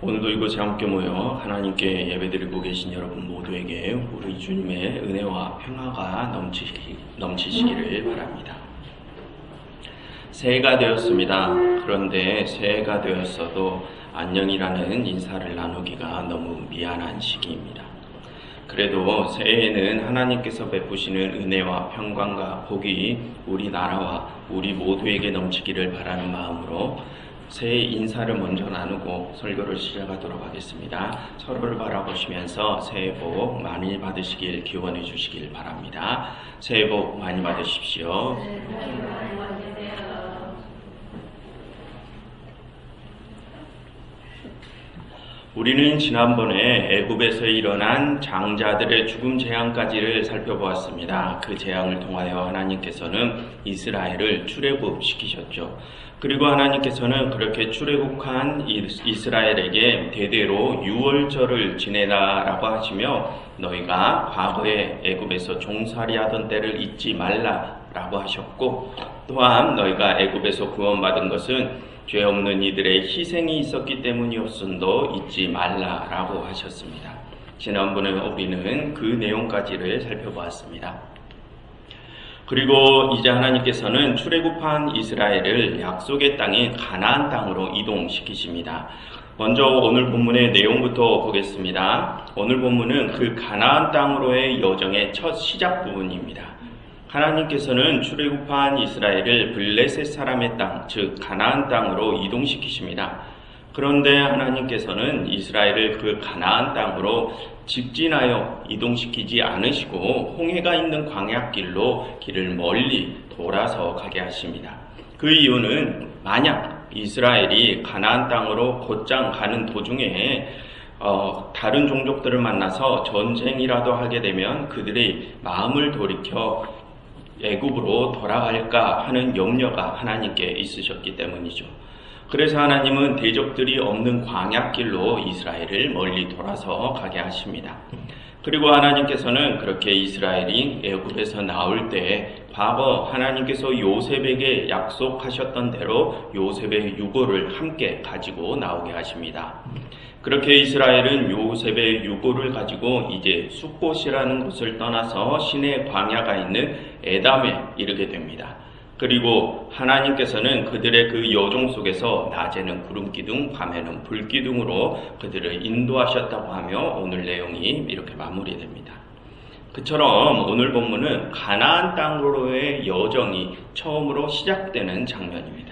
오늘도 이곳에 함께 모여 하나님께 예배드리고 계신 여러분 모두에게 우리 주님의 은혜와 평화가 넘치시기를 바랍니다. 새해가 되었습니다. 그런데 새해가 되었어도 안녕이라는 인사를 나누기가 너무 미안한 시기입니다. 그래도 새해에는 하나님께서 베푸시는 은혜와 평강과 복이 우리 나라와 우리 모두에게 넘치기를 바라는 마음으로 새해 인사를 먼저 나누고 설교를 시작하도록 하겠습니다. 서로를 바라보시면서 새해 복 많이 받으시길 기원해 주시길 바랍니다. 새해 복 많이 받으십시오. 우리는 지난번에 애굽에서 일어난 장자들의 죽음 재앙까지를 살펴보았습니다. 그 재앙을 통하여 하나님께서는 이스라엘을 출애굽시키셨죠. 그리고 하나님께서는 그렇게 출애굽한 이스라엘에게 대대로 유월절을 지내라라고 하시며 너희가 과거에 애굽에서 종살이하던 때를 잊지 말라라고 하셨고, 또한 너희가 애굽에서 구원받은 것은 죄 없는 이들의 희생이 있었기 때문이었음도 잊지 말라라고 하셨습니다. 지난번에 우리는 그 내용까지를 살펴보았습니다. 그리고 이제 하나님께서는 출애굽한 이스라엘을 약속의 땅인 가나안 땅으로 이동시키십니다. 먼저 오늘 본문의 내용부터 보겠습니다. 오늘 본문은 그 가나안 땅으로의 여정의 첫 시작 부분입니다. 하나님께서는 출애굽한 이스라엘을 블레셋 사람의 땅, 즉 가나안 땅으로 이동시키십니다. 그런데 하나님께서는 이스라엘을 그 가나안 땅으로 직진하여 이동시키지 않으시고 홍해가 있는 광야길로 길을 멀리 돌아서 가게 하십니다. 그 이유는 만약 이스라엘이 가나안 땅으로 곧장 가는 도중에 다른 종족들을 만나서 전쟁이라도 하게 되면 그들의 마음을 돌이켜 애굽으로 돌아갈까 하는 염려가 하나님께 있으셨기 때문이죠. 그래서 하나님은 대적들이 없는 광야길로 이스라엘을 멀리 돌아서 가게 하십니다. 그리고 하나님께서는 그렇게 이스라엘이 애굽에서 나올 때 과거 하나님께서 요셉에게 약속하셨던 대로 요셉의 유고를 함께 가지고 나오게 하십니다. 그렇게 이스라엘은 요셉의 유고를 가지고 이제 숫곳이라는 곳을 떠나서 시내 광야가 있는 에담에 이르게 됩니다. 그리고 하나님께서는 그들의 그 여정 속에서 낮에는 구름기둥, 밤에는 불기둥으로 그들을 인도하셨다고 하며 오늘 내용이 이렇게 마무리됩니다. 그처럼 오늘 본문은 가나안 땅으로의 여정이 처음으로 시작되는 장면입니다.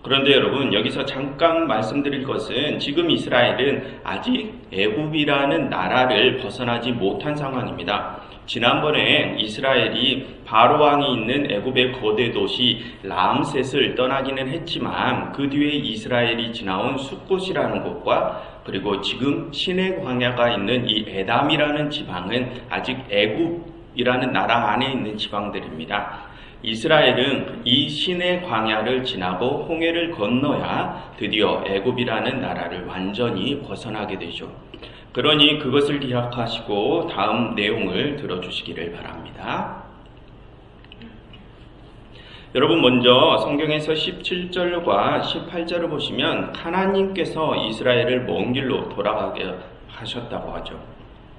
그런데 여러분, 여기서 잠깐 말씀드릴 것은 지금 이스라엘은 아직 애굽이라는 나라를 벗어나지 못한 상황입니다. 지난번에 이스라엘이 바로 왕이 있는 애굽의 거대 도시 람셋을 떠나기는 했지만 그 뒤에 이스라엘이 지나온 숫곳이라는 곳과 그리고 지금 시내 광야가 있는 이 에담이라는 지방은 아직 애굽이라는 나라 안에 있는 지방들입니다. 이스라엘은 이 시내 광야를 지나고 홍해를 건너야 드디어 애굽이라는 나라를 완전히 벗어나게 되죠. 그러니 그것을 기억하시고 다음 내용을 들어주시기를 바랍니다. 여러분, 먼저 성경에서 17절과 18절을 보시면 하나님께서 이스라엘을 먼 길로 돌아가게 하셨다고 하죠.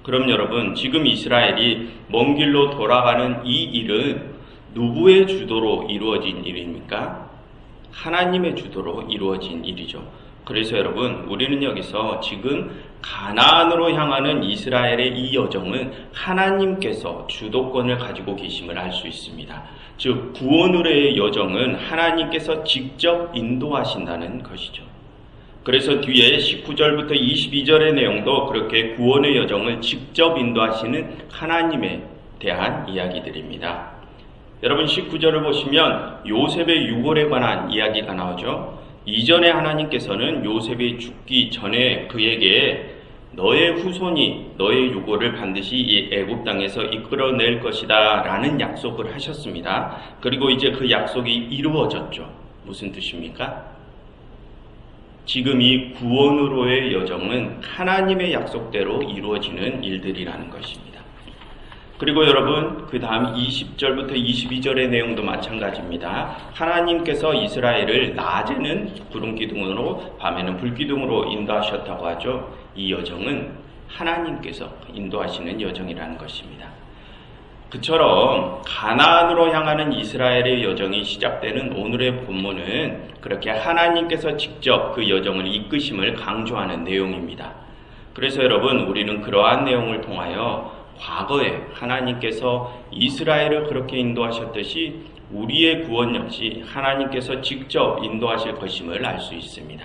그럼 여러분, 지금 이스라엘이 먼 길로 돌아가는 이 일은 누구의 주도로 이루어진 일입니까? 하나님의 주도로 이루어진 일이죠. 그래서 여러분, 우리는 여기서 지금 가나안으로 향하는 이스라엘의 이 여정은 하나님께서 주도권을 가지고 계심을 알 수 있습니다. 즉, 구원으로의 여정은 하나님께서 직접 인도하신다는 것이죠. 그래서 뒤에 19절부터 22절의 내용도 그렇게 구원의 여정을 직접 인도하시는 하나님에 대한 이야기들입니다. 여러분, 19절을 보시면 요셉의 유골에 관한 이야기가 나오죠. 이전에 하나님께서는 요셉이 죽기 전에 그에게 너의 후손이 너의 유골을 반드시 이 애굽 땅에서 이끌어낼 것이다 라는 약속을 하셨습니다. 그리고 이제 그 약속이 이루어졌죠. 무슨 뜻입니까? 지금 이 구원으로의 여정은 하나님의 약속대로 이루어지는 일들이라는 것입니다. 그리고 여러분, 그 다음 20절부터 22절의 내용도 마찬가지입니다. 하나님께서 이스라엘을 낮에는 구름기둥으로 밤에는 불기둥으로 인도하셨다고 하죠. 이 여정은 하나님께서 인도하시는 여정이라는 것입니다. 그처럼 가나안으로 향하는 이스라엘의 여정이 시작되는 오늘의 본문은 그렇게 하나님께서 직접 그 여정을 이끄심을 강조하는 내용입니다. 그래서 여러분, 우리는 그러한 내용을 통하여 과거에 하나님께서 이스라엘을 그렇게 인도하셨듯이 우리의 구원 역시 하나님께서 직접 인도하실 것임을 알 수 있습니다.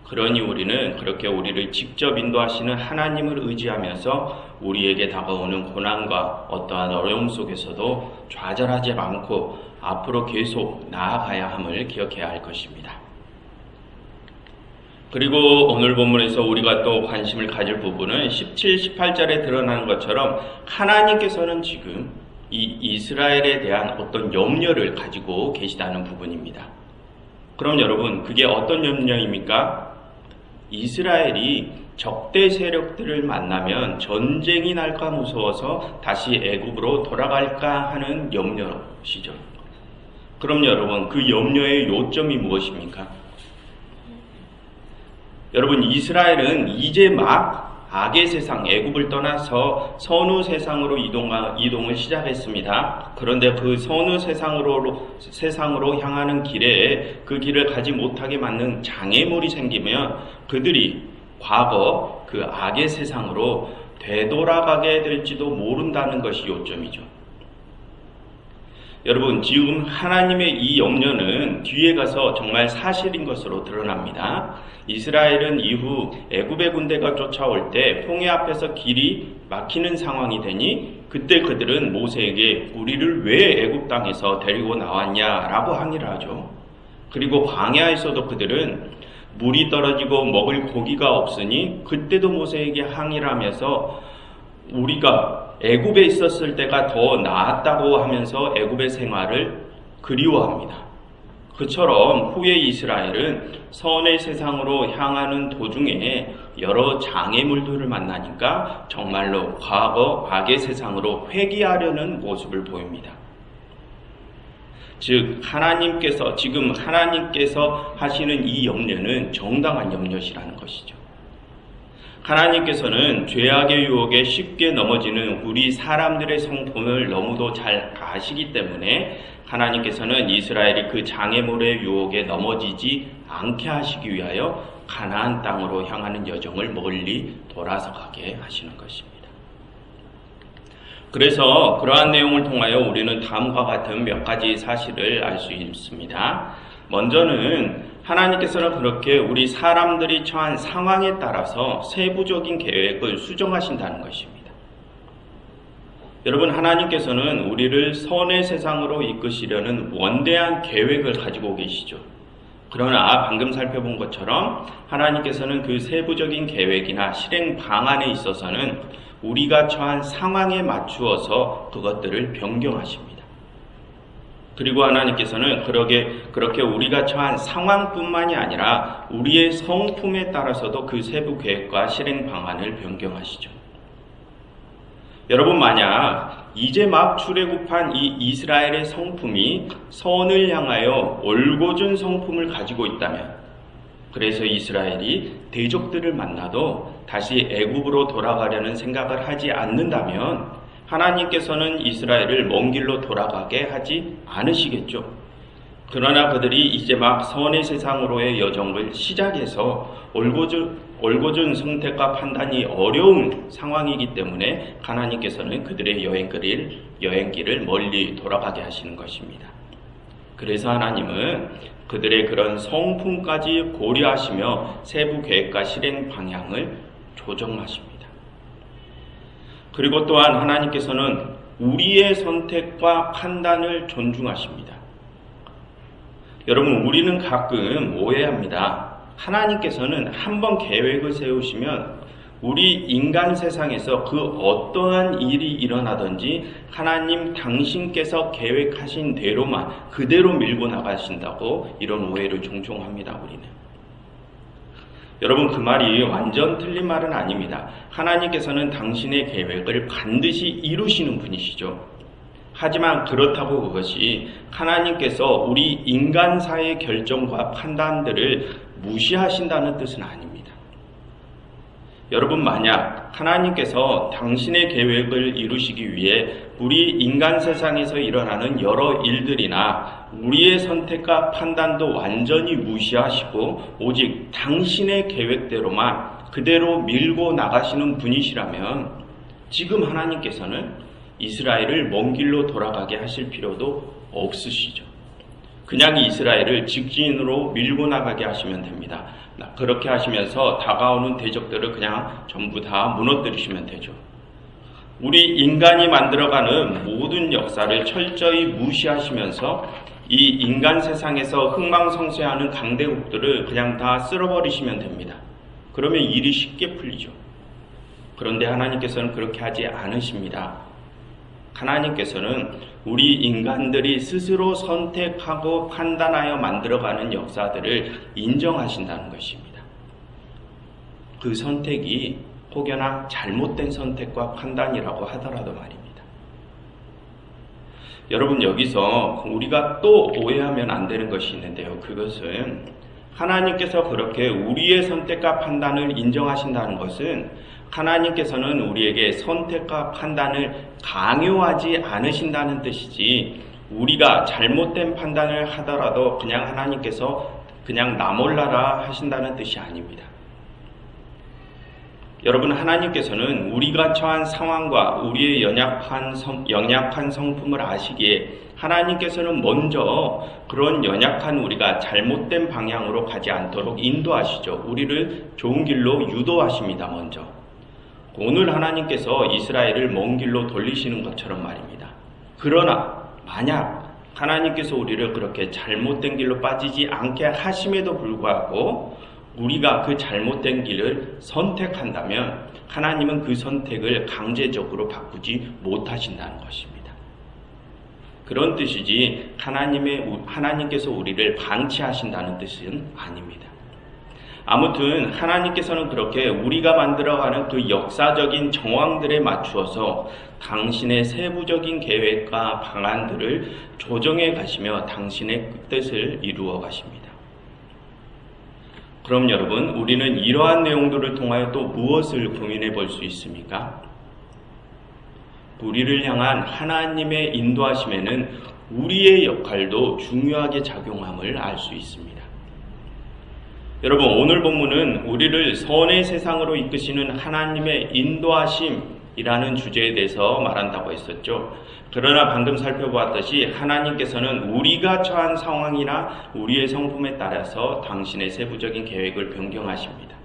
그러니 우리는 그렇게 우리를 직접 인도하시는 하나님을 의지하면서 우리에게 다가오는 고난과 어떠한 어려움 속에서도 좌절하지 않고 앞으로 계속 나아가야 함을 기억해야 할 것입니다. 그리고 오늘 본문에서 우리가 또 관심을 가질 부분은 17, 18절에 드러나는 것처럼 하나님께서는 지금 이 이스라엘에 대한 어떤 염려를 가지고 계시다는 부분입니다. 그럼 여러분, 그게 어떤 염려입니까? 이스라엘이 적대 세력들을 만나면 전쟁이 날까 무서워서 다시 애굽으로 돌아갈까 하는 염려시죠. 그럼 여러분, 그 염려의 요점이 무엇입니까? 여러분, 이스라엘은 이제 막 악의 세상, 애굽을 떠나서 선후 세상으로 이동을 시작했습니다. 그런데 그 선후 세상으로 향하는 길에 그 길을 가지 못하게 만든 장애물이 생기면 그들이 과거 그 악의 세상으로 되돌아가게 될지도 모른다는 것이 요점이죠. 여러분, 지금 하나님의 이 염려는 뒤에 가서 정말 사실인 것으로 드러납니다. 이스라엘은 이후 애굽의 군대가 쫓아올 때 홍해 앞에서 길이 막히는 상황이 되니 그때 그들은 모세에게 우리를 왜 애굽 땅에서 데리고 나왔냐라고 항의를 하죠. 그리고 광야에서도 그들은 물이 떨어지고 먹을 고기가 없으니 그때도 모세에게 항의를 하면서 우리가 애굽에 있었을 때가 더 나았다고 하면서 애굽의 생활을 그리워합니다. 그처럼 후에 이스라엘은 선의 세상으로 향하는 도중에 여러 장애물들을 만나니까 정말로 과거 악의 세상으로 회귀하려는 모습을 보입니다. 즉 지금 하나님께서 하시는 이 염려는 정당한 염려시라는 것이죠. 하나님께서는 죄악의 유혹에 쉽게 넘어지는 우리 사람들의 성품을 너무도 잘 아시기 때문에 하나님께서는 이스라엘이 그 장애물의 유혹에 넘어지지 않게 하시기 위하여 가나안 땅으로 향하는 여정을 멀리 돌아서 가게 하시는 것입니다. 그래서 그러한 내용을 통하여 우리는 다음과 같은 몇 가지 사실을 알 수 있습니다. 먼저는 하나님께서는 그렇게 우리 사람들이 처한 상황에 따라서 세부적인 계획을 수정하신다는 것입니다. 여러분, 하나님께서는 우리를 선의 세상으로 이끄시려는 원대한 계획을 가지고 계시죠. 그러나 방금 살펴본 것처럼 하나님께서는 그 세부적인 계획이나 실행 방안에 있어서는 우리가 처한 상황에 맞추어서 그것들을 변경하십니다. 그리고 하나님께서는 그렇게 우리가 처한 상황뿐만이 아니라 우리의 성품에 따라서도 그 세부 계획과 실행 방안을 변경하시죠. 여러분, 만약 이제 막 출애굽한 이 이스라엘의 성품이 선을 향하여 올곧은 성품을 가지고 있다면, 그래서 이스라엘이 대적들을 만나도 다시 애굽으로 돌아가려는 생각을 하지 않는다면 하나님께서는 이스라엘을 먼 길로 돌아가게 하지 않으시겠죠. 그러나 그들이 이제 막 선의 세상으로의 여정을 시작해서 올곧은 선택과 판단이 어려운 상황이기 때문에 하나님께서는 그들의 여행길을 멀리 돌아가게 하시는 것입니다. 그래서 하나님은 그들의 그런 성품까지 고려하시며 세부 계획과 실행 방향을 조정하십니다. 그리고 또한 하나님께서는 우리의 선택과 판단을 존중하십니다. 여러분, 우리는 가끔 오해합니다. 하나님께서는 한번 계획을 세우시면 우리 인간 세상에서 그 어떠한 일이 일어나든지 하나님 당신께서 계획하신 대로만 그대로 밀고 나가신다고 이런 오해를 종종 합니다. 우리는. 여러분, 그 말이 완전 틀린 말은 아닙니다. 하나님께서는 당신의 계획을 반드시 이루시는 분이시죠. 하지만 그렇다고 그것이 하나님께서 우리 인간사의 결정과 판단들을 무시하신다는 뜻은 아닙니다. 여러분, 만약 하나님께서 당신의 계획을 이루시기 위해 우리 인간 세상에서 일어나는 여러 일들이나 우리의 선택과 판단도 완전히 무시하시고 오직 당신의 계획대로만 그대로 밀고 나가시는 분이시라면 지금 하나님께서는 이스라엘을 먼 길로 돌아가게 하실 필요도 없으시죠. 그냥 이스라엘을 직진으로 밀고 나가게 하시면 됩니다. 그렇게 하시면서 다가오는 대적들을 그냥 전부 다 무너뜨리시면 되죠. 우리 인간이 만들어가는 모든 역사를 철저히 무시하시면서 이 인간 세상에서 흥망성쇠하는 강대국들을 그냥 다 쓸어버리시면 됩니다. 그러면 일이 쉽게 풀리죠. 그런데 하나님께서는 그렇게 하지 않으십니다. 하나님께서는 우리 인간들이 스스로 선택하고 판단하여 만들어가는 역사들을 인정하신다는 것입니다. 그 선택이 혹여나 잘못된 선택과 판단이라고 하더라도 말입니다. 여러분, 여기서 우리가 또 오해하면 안 되는 것이 있는데요. 그것은 하나님께서 그렇게 우리의 선택과 판단을 인정하신다는 것은 하나님께서는 우리에게 선택과 판단을 강요하지 않으신다는 뜻이지, 우리가 잘못된 판단을 하더라도 그냥 하나님께서 그냥 나 몰라라 하신다는 뜻이 아닙니다. 여러분, 하나님께서는 우리가 처한 상황과 우리의 연약한 성품을 아시기에 하나님께서는 먼저 그런 연약한 우리가 잘못된 방향으로 가지 않도록 인도하시죠. 우리를 좋은 길로 유도하십니다. 먼저. 오늘 하나님께서 이스라엘을 먼 길로 돌리시는 것처럼 말입니다. 그러나 만약 하나님께서 우리를 그렇게 잘못된 길로 빠지지 않게 하심에도 불구하고 우리가 그 잘못된 길을 선택한다면 하나님은 그 선택을 강제적으로 바꾸지 못하신다는 것입니다. 그런 뜻이지 하나님께서 우리를 방치하신다는 뜻은 아닙니다. 아무튼 하나님께서는 그렇게 우리가 만들어가는 그 역사적인 정황들에 맞추어서 당신의 세부적인 계획과 방안들을 조정해 가시며 당신의 뜻을 이루어 가십니다. 그럼 여러분, 우리는 이러한 내용들을 통하여 또 무엇을 고민해 볼 수 있습니까? 우리를 향한 하나님의 인도하심에는 우리의 역할도 중요하게 작용함을 알 수 있습니다. 여러분, 오늘 본문은 우리를 선의 세상으로 이끄시는 하나님의 인도하심이라는 주제에 대해서 말한다고 했었죠. 그러나 방금 살펴보았듯이 하나님께서는 우리가 처한 상황이나 우리의 성품에 따라서 당신의 세부적인 계획을 변경하십니다.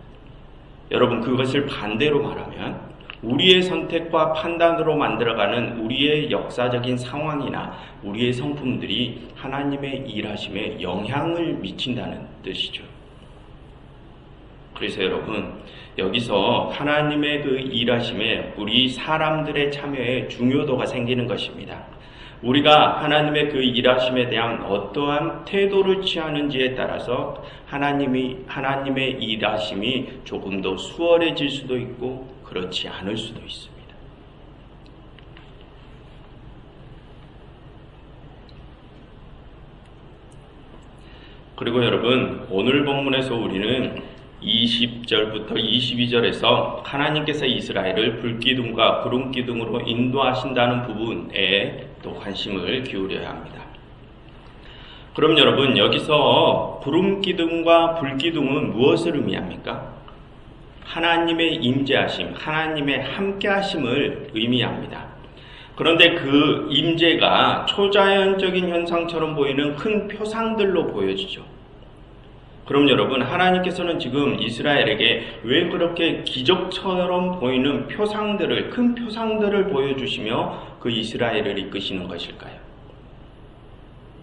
여러분, 그것을 반대로 말하면 우리의 선택과 판단으로 만들어가는 우리의 역사적인 상황이나 우리의 성품들이 하나님의 일하심에 영향을 미친다는 뜻이죠. 그래서 여러분, 여기서 하나님의 그 일하심에 우리 사람들의 참여에 중요도가 생기는 것입니다. 우리가 하나님의 그 일하심에 대한 어떠한 태도를 취하는지에 따라서 하나님의 일하심이 조금 더 수월해질 수도 있고 그렇지 않을 수도 있습니다. 그리고 여러분, 오늘 본문에서 우리는 20절부터 22절에서 하나님께서 이스라엘을 불기둥과 구름기둥으로 인도하신다는 부분에 또 관심을 기울여야 합니다. 그럼 여러분, 여기서 구름기둥과 불기둥은 무엇을 의미합니까? 하나님의 임재하심, 하나님의 함께하심을 의미합니다. 그런데 그 임재가 초자연적인 현상처럼 보이는 큰 표상들로 보여지죠. 그럼 여러분, 하나님께서는 지금 이스라엘에게 왜 그렇게 기적처럼 보이는 표상들을, 큰 표상들을 보여주시며 그 이스라엘을 이끄시는 것일까요?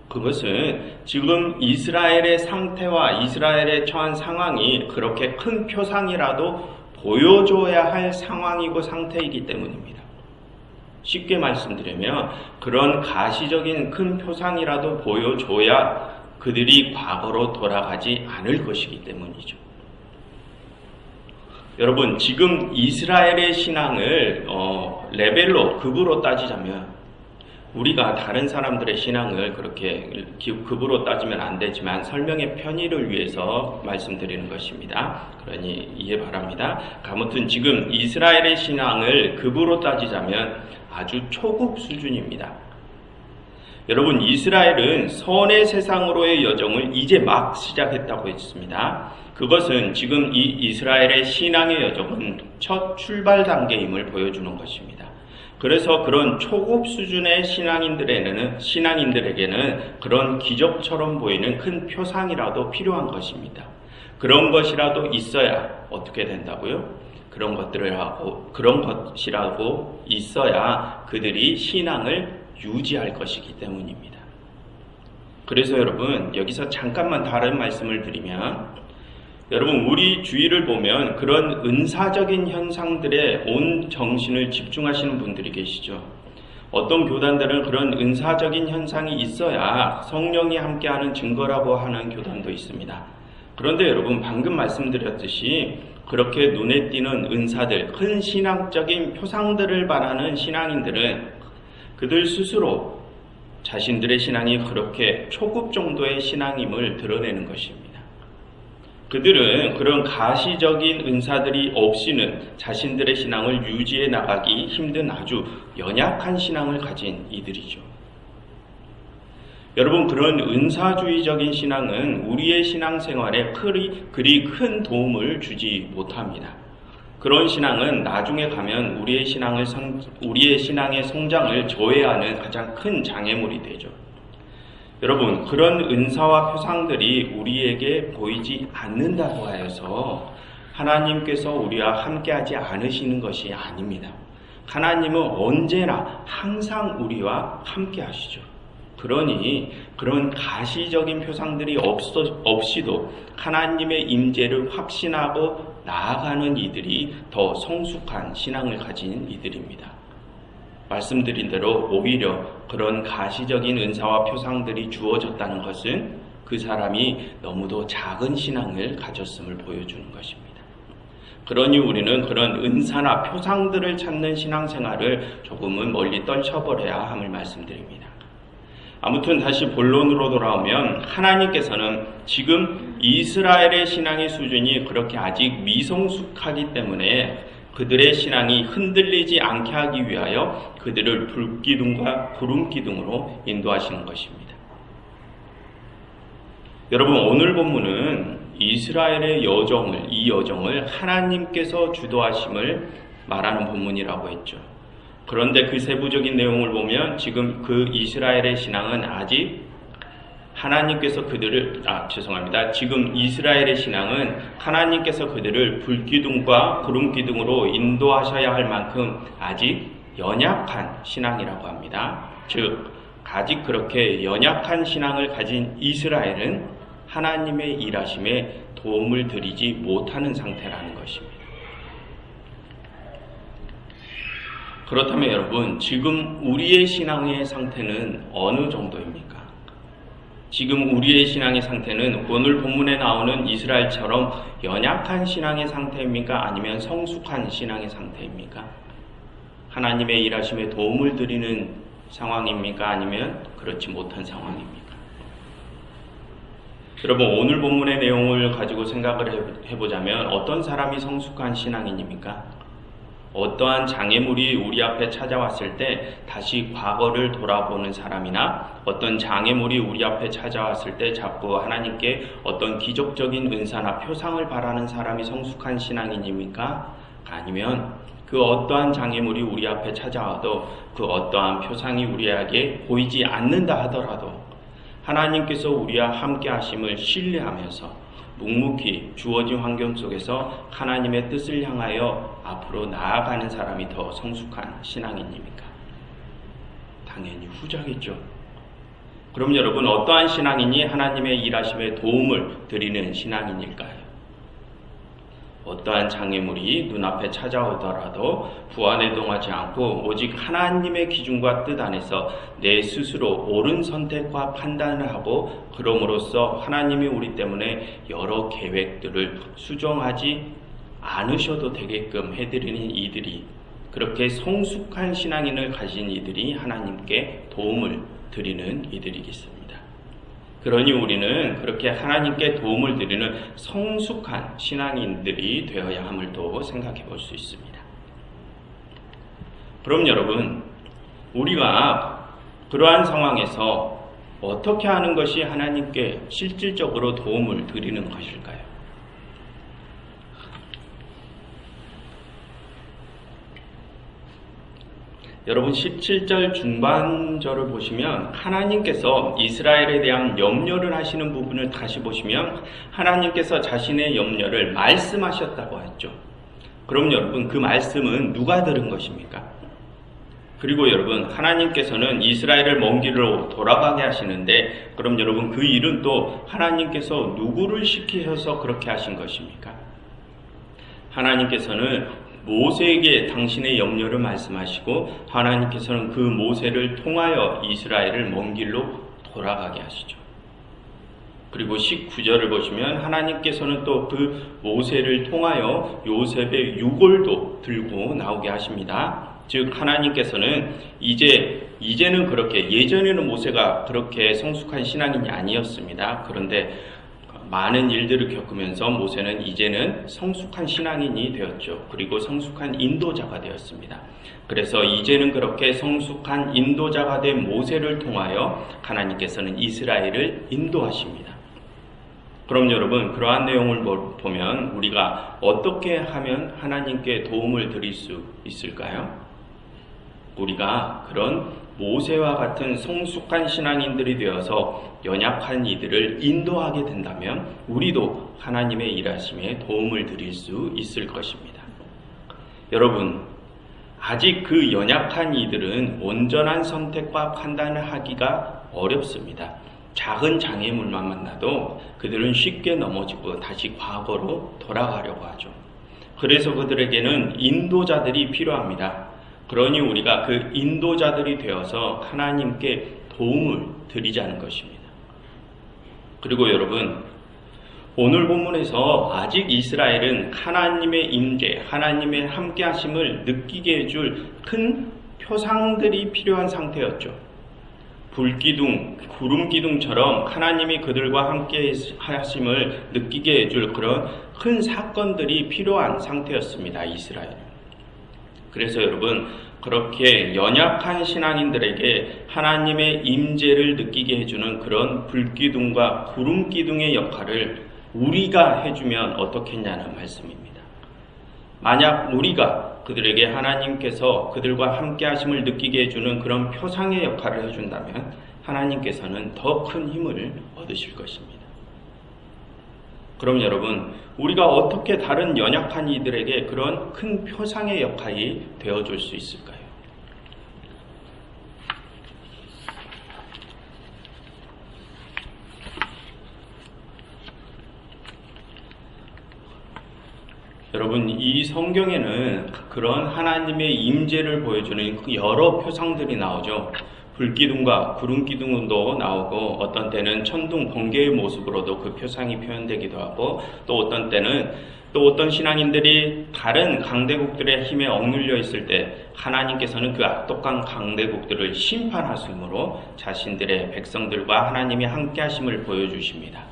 그것은 지금 이스라엘의 상태와 이스라엘의 처한 상황이 그렇게 큰 표상이라도 보여줘야 할 상황이고 상태이기 때문입니다. 쉽게 말씀드리면 그런 가시적인 큰 표상이라도 보여줘야 그들이 과거로 돌아가지 않을 것이기 때문이죠. 여러분, 지금 이스라엘의 신앙을 레벨로, 급으로 따지자면 우리가 다른 사람들의 신앙을 그렇게 급으로 따지면 안 되지만 설명의 편의를 위해서 말씀드리는 것입니다. 그러니 이해 바랍니다. 아무튼 지금 이스라엘의 신앙을 급으로 따지자면 아주 초급 수준입니다. 여러분, 이스라엘은 선의 세상으로의 여정을 이제 막 시작했다고 했습니다. 그것은 지금 이 이스라엘의 신앙의 여정은 첫 출발 단계임을 보여주는 것입니다. 그래서 그런 초급 수준의 신앙인들에게는 그런 기적처럼 보이는 큰 표상이라도 필요한 것입니다. 그런 것이라도 있어야 어떻게 된다고요? 그런 것이라고 있어야 그들이 신앙을 유지할 것이기 때문입니다. 그래서 여러분, 여기서 잠깐만 다른 말씀을 드리면, 여러분, 우리 주위를 보면 그런 은사적인 현상들에 온 정신을 집중하시는 분들이 계시죠. 어떤 교단들은 그런 은사적인 현상이 있어야 성령이 함께하는 증거라고 하는 교단도 있습니다. 그런데 여러분, 방금 말씀드렸듯이 그렇게 눈에 띄는 은사들, 큰 신앙적인 표상들을 바라는 신앙인들은 그들 스스로 자신들의 신앙이 그렇게 초급 정도의 신앙임을 드러내는 것입니다. 그들은 그런 가시적인 은사들이 없이는 자신들의 신앙을 유지해 나가기 힘든 아주 연약한 신앙을 가진 이들이죠. 여러분, 그런 은사주의적인 신앙은 우리의 신앙생활에 그리 큰 도움을 주지 못합니다. 그런 신앙은 나중에 가면 우리의 신앙의 성장을 저해하는 가장 큰 장애물이 되죠. 여러분, 그런 은사와 표상들이 우리에게 보이지 않는다고 하여서 하나님께서 우리와 함께하지 않으시는 것이 아닙니다. 하나님은 언제나 항상 우리와 함께하시죠. 그러니 그런 가시적인 표상들이 없이도 하나님의 임재를 확신하고 나아가는 이들이 더 성숙한 신앙을 가진 이들입니다. 말씀드린 대로 오히려 그런 가시적인 은사와 표상들이 주어졌다는 것은 그 사람이 너무도 작은 신앙을 가졌음을 보여주는 것입니다. 그러니 우리는 그런 은사나 표상들을 찾는 신앙생활을 조금은 멀리 떨쳐버려야 함을 말씀드립니다. 아무튼 다시 본론으로 돌아오면 하나님께서는 지금 이스라엘의 신앙의 수준이 그렇게 아직 미성숙하기 때문에 그들의 신앙이 흔들리지 않게 하기 위하여 그들을 불기둥과 구름기둥으로 인도하시는 것입니다. 여러분, 오늘 본문은 이스라엘의 이 여정을 하나님께서 주도하심을 말하는 본문이라고 했죠. 그런데 그 세부적인 내용을 보면 지금 그 이스라엘의 신앙은 아직 지금 이스라엘의 신앙은 하나님께서 그들을 불기둥과 구름기둥으로 인도하셔야 할 만큼 아직 연약한 신앙이라고 합니다. 즉, 아직 그렇게 연약한 신앙을 가진 이스라엘은 하나님의 일하심에 도움을 드리지 못하는 상태라는 것입니다. 그렇다면 여러분, 지금 우리의 신앙의 상태는 어느 정도입니까? 지금 우리의 신앙의 상태는 오늘 본문에 나오는 이스라엘처럼 연약한 신앙의 상태입니까? 아니면 성숙한 신앙의 상태입니까? 하나님의 일하심에 도움을 드리는 상황입니까? 아니면 그렇지 못한 상황입니까? 여러분, 오늘 본문의 내용을 가지고 생각을 해보자면 어떤 사람이 성숙한 신앙인입니까? 어떠한 장애물이 우리 앞에 찾아왔을 때 다시 과거를 돌아보는 사람이나 어떤 장애물이 우리 앞에 찾아왔을 때 자꾸 하나님께 어떤 기적적인 은사나 표상을 바라는 사람이 성숙한 신앙인입니까? 아니면 그 어떠한 장애물이 우리 앞에 찾아와도 그 어떠한 표상이 우리에게 보이지 않는다 하더라도 하나님께서 우리와 함께 하심을 신뢰하면서 묵묵히 주어진 환경 속에서 하나님의 뜻을 향하여 앞으로 나아가는 사람이 더 성숙한 신앙인입니까? 당연히 후자겠죠. 그럼 여러분, 어떠한 신앙인이 하나님의 일하심에 도움을 드리는 신앙인일까요? 어떠한 장애물이 눈앞에 찾아오더라도 부안해동하지 않고 오직 하나님의 기준과 뜻 안에서 내 스스로 옳은 선택과 판단을 하고 그럼으로써 하나님이 우리 때문에 여러 계획들을 수정하지 않으셔도 되게끔 해드리는 이들이, 그렇게 성숙한 신앙인을 가진 이들이 하나님께 도움을 드리는 이들이겠습니다. 그러니 우리는 그렇게 하나님께 도움을 드리는 성숙한 신앙인들이 되어야 함을 또 생각해 볼 수 있습니다. 그럼 여러분, 우리가 그러한 상황에서 어떻게 하는 것이 하나님께 실질적으로 도움을 드리는 것일까요? 여러분 17절 중반절을 보시면 하나님께서 이스라엘에 대한 염려를 하시는 부분을 다시 보시면 하나님께서 자신의 염려를 말씀하셨다고 했죠. 그럼 여러분 그 말씀은 누가 들은 것입니까? 그리고 여러분 하나님께서는 이스라엘을 먼 길로 돌아가게 하시는데 그럼 여러분 그 일은 또 하나님께서 누구를 시키셔서 그렇게 하신 것입니까? 하나님께서는 모세에게 당신의 염려를 말씀하시고 하나님께서는 그 모세를 통하여 이스라엘을 먼 길로 돌아가게 하시죠. 그리고 19절을 보시면 하나님께서는 또 그 모세를 통하여 요셉의 유골도 들고 나오게 하십니다. 즉 하나님께서는 이제는 그렇게, 예전에는 모세가 그렇게 성숙한 신앙인이 아니었습니다. 그런데 많은 일들을 겪으면서 모세는 이제는 성숙한 신앙인이 되었죠. 그리고 성숙한 인도자가 되었습니다. 그래서 이제는 그렇게 성숙한 인도자가 된 모세를 통하여 하나님께서는 이스라엘을 인도하십니다. 그럼 여러분 그러한 내용을 보면 우리가 어떻게 하면 하나님께 도움을 드릴 수 있을까요? 우리가 그런 모세와 같은 성숙한 신앙인들이 되어서 연약한 이들을 인도하게 된다면 우리도 하나님의 일하심에 도움을 드릴 수 있을 것입니다. 여러분, 아직 그 연약한 이들은 온전한 선택과 판단을 하기가 어렵습니다. 작은 장애물만 만나도 그들은 쉽게 넘어지고 다시 과거로 돌아가려고 하죠. 그래서 그들에게는 인도자들이 필요합니다. 그러니 우리가 그 인도자들이 되어서 하나님께 도움을 드리자는 것입니다. 그리고 여러분, 오늘 본문에서 아직 이스라엘은 하나님의 임재, 하나님의 함께하심을 느끼게 해줄 큰 표상들이 필요한 상태였죠. 불기둥, 구름기둥처럼 하나님이 그들과 함께 하심을 느끼게 해줄 그런 큰 사건들이 필요한 상태였습니다. 이스라엘은. 그래서 여러분 그렇게 연약한 신앙인들에게 하나님의 임재를 느끼게 해주는 그런 불기둥과 구름기둥의 역할을 우리가 해주면 어떻겠냐는 말씀입니다. 만약 우리가 그들에게 하나님께서 그들과 함께 하심을 느끼게 해주는 그런 표상의 역할을 해준다면 하나님께서는 더 큰 힘을 얻으실 것입니다. 그럼 여러분, 우리가 어떻게 다른 연약한 이들에게 그런 큰 표상의 역할이 되어줄 수 있을까요? 여러분, 이 성경에는 그런 하나님의 임재를 보여주는 여러 표상들이 나오죠. 불기둥과 구름기둥도 나오고 어떤 때는 천둥 번개의 모습으로도 그 표상이 표현되기도 하고 또 어떤 때는 또 어떤 신앙인들이 다른 강대국들의 힘에 억눌려 있을 때 하나님께서는 그 악독한 강대국들을 심판하심으로 자신들의 백성들과 하나님이 함께 하심을 보여주십니다.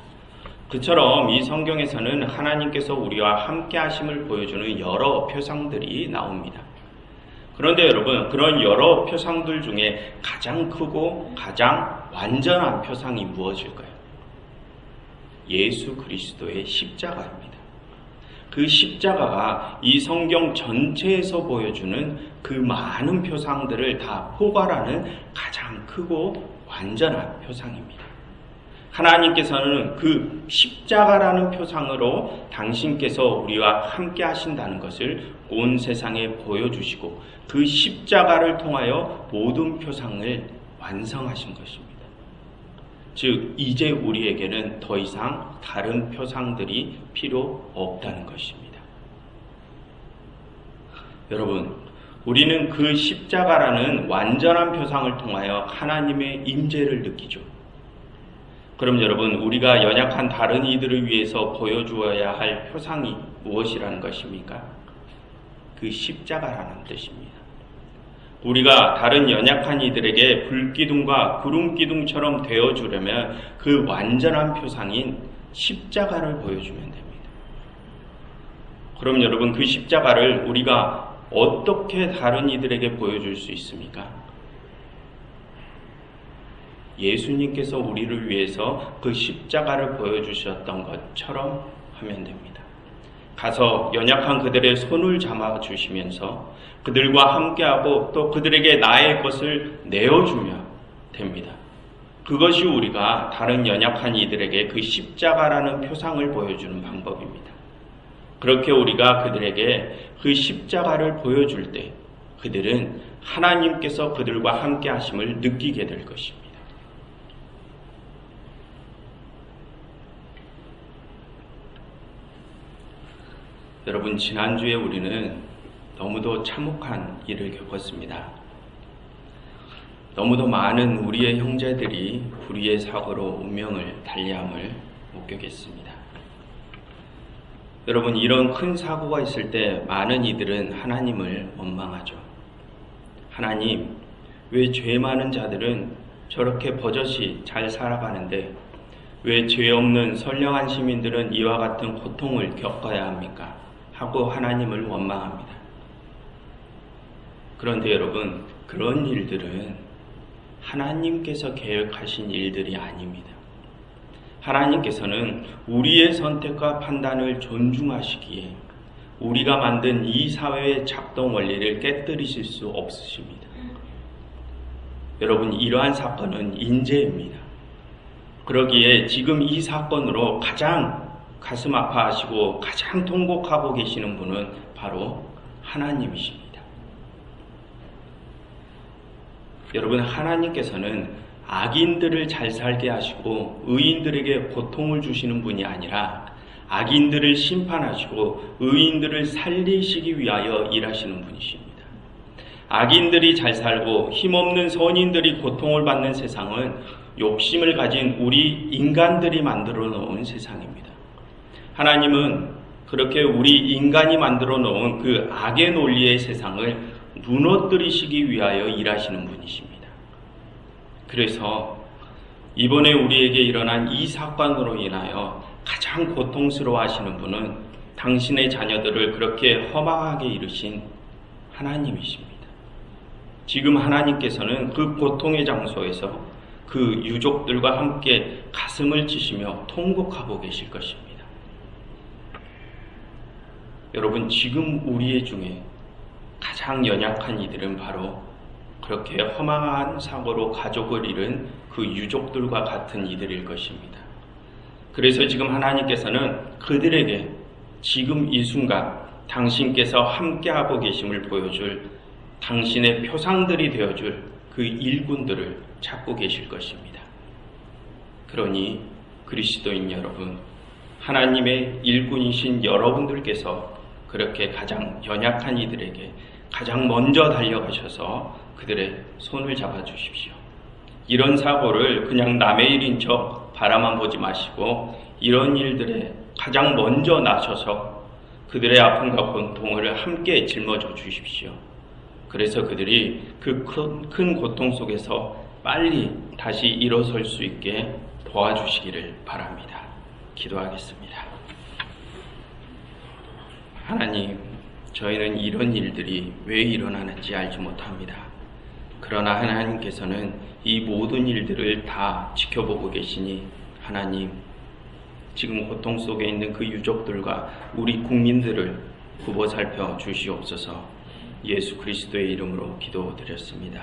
그처럼 이 성경에서는 하나님께서 우리와 함께 하심을 보여주는 여러 표상들이 나옵니다. 그런데 여러분, 그런 여러 표상들 중에 가장 크고 가장 완전한 표상이 무엇일까요? 예수 그리스도의 십자가입니다. 그 십자가가 이 성경 전체에서 보여주는 그 많은 표상들을 다 포괄하는 가장 크고 완전한 표상입니다. 하나님께서는 그 십자가라는 표상으로 당신께서 우리와 함께 하신다는 것을 온 세상에 보여주시고 그 십자가를 통하여 모든 표상을 완성하신 것입니다. 즉 이제 우리에게는 더 이상 다른 표상들이 필요 없다는 것입니다. 여러분, 우리는 그 십자가라는 완전한 표상을 통하여 하나님의 임재를 느끼죠. 그럼 여러분, 우리가 연약한 다른 이들을 위해서 보여주어야 할 표상이 무엇이라는 것입니까? 그 십자가라는 뜻입니다. 우리가 다른 연약한 이들에게 불기둥과 구름기둥처럼 되어주려면 그 완전한 표상인 십자가를 보여주면 됩니다. 그럼 여러분, 그 십자가를 우리가 어떻게 다른 이들에게 보여줄 수 있습니까? 예수님께서 우리를 위해서 그 십자가를 보여주셨던 것처럼 하면 됩니다. 가서 연약한 그들의 손을 잡아주시면서 그들과 함께하고 또 그들에게 나의 것을 내어주면 됩니다. 그것이 우리가 다른 연약한 이들에게 그 십자가라는 표상을 보여주는 방법입니다. 그렇게 우리가 그들에게 그 십자가를 보여줄 때 그들은 하나님께서 그들과 함께 하심을 느끼게 될 것입니다. 여러분, 지난주에 우리는 너무도 참혹한 일을 겪었습니다. 너무도 많은 우리의 형제들이 불의의 사고로 운명을 달리함을 목격했습니다. 여러분, 이런 큰 사고가 있을 때 많은 이들은 하나님을 원망하죠. 하나님, 왜 죄 많은 자들은 저렇게 버젓이 잘 살아가는데 왜 죄 없는 선량한 시민들은 이와 같은 고통을 겪어야 합니까? 하고 하나님을 원망합니다. 그런데 여러분, 그런 일들은 하나님께서 계획하신 일들이 아닙니다. 하나님께서는 우리의 선택과 판단을 존중하시기에 우리가 만든 이 사회의 작동 원리를 깨뜨리실 수 없으십니다. 여러분, 이러한 사건은 인재입니다. 그러기에 지금 이 사건으로 가장 가슴 아파하시고 가장 통곡하고 계시는 분은 바로 하나님이십니다. 여러분, 하나님께서는 악인들을 잘 살게 하시고 의인들에게 고통을 주시는 분이 아니라 악인들을 심판하시고 의인들을 살리시기 위하여 일하시는 분이십니다. 악인들이 잘 살고 힘없는 선인들이 고통을 받는 세상은 욕심을 가진 우리 인간들이 만들어 놓은 세상입니다. 하나님은 그렇게 우리 인간이 만들어 놓은 그 악의 논리의 세상을 무너뜨리시기 위하여 일하시는 분이십니다. 그래서 이번에 우리에게 일어난 이 사건으로 인하여 가장 고통스러워 하시는 분은 당신의 자녀들을 그렇게 허망하게 이루신 하나님이십니다. 지금 하나님께서는 그 고통의 장소에서 그 유족들과 함께 가슴을 치시며 통곡하고 계실 것입니다. 여러분, 지금 우리의 중에 가장 연약한 이들은 바로 그렇게 허망한 사고로 가족을 잃은 그 유족들과 같은 이들일 것입니다. 그래서 지금 하나님께서는 그들에게 지금 이 순간 당신께서 함께하고 계심을 보여줄 당신의 표상들이 되어줄 그 일꾼들을 찾고 계실 것입니다. 그러니 그리스도인 여러분, 하나님의 일꾼이신 여러분들께서 그렇게 가장 연약한 이들에게 가장 먼저 달려가셔서 그들의 손을 잡아주십시오. 이런 사고를 그냥 남의 일인 척 바라만 보지 마시고 이런 일들에 가장 먼저 나서서 그들의 아픔과 고통을 함께 짊어져 주십시오. 그래서 그들이 그 큰 고통 속에서 빨리 다시 일어설 수 있게 도와주시기를 바랍니다. 기도하겠습니다. 하나님, 저희는 이런 일들이 왜 일어나는지 알지 못합니다. 그러나 하나님께서는 이 모든 일들을 다 지켜보고 계시니 하나님, 지금 고통 속에 있는 그 유족들과 우리 국민들을 굽어 살펴 주시옵소서. 예수 그리스도의 이름으로 기도드렸습니다.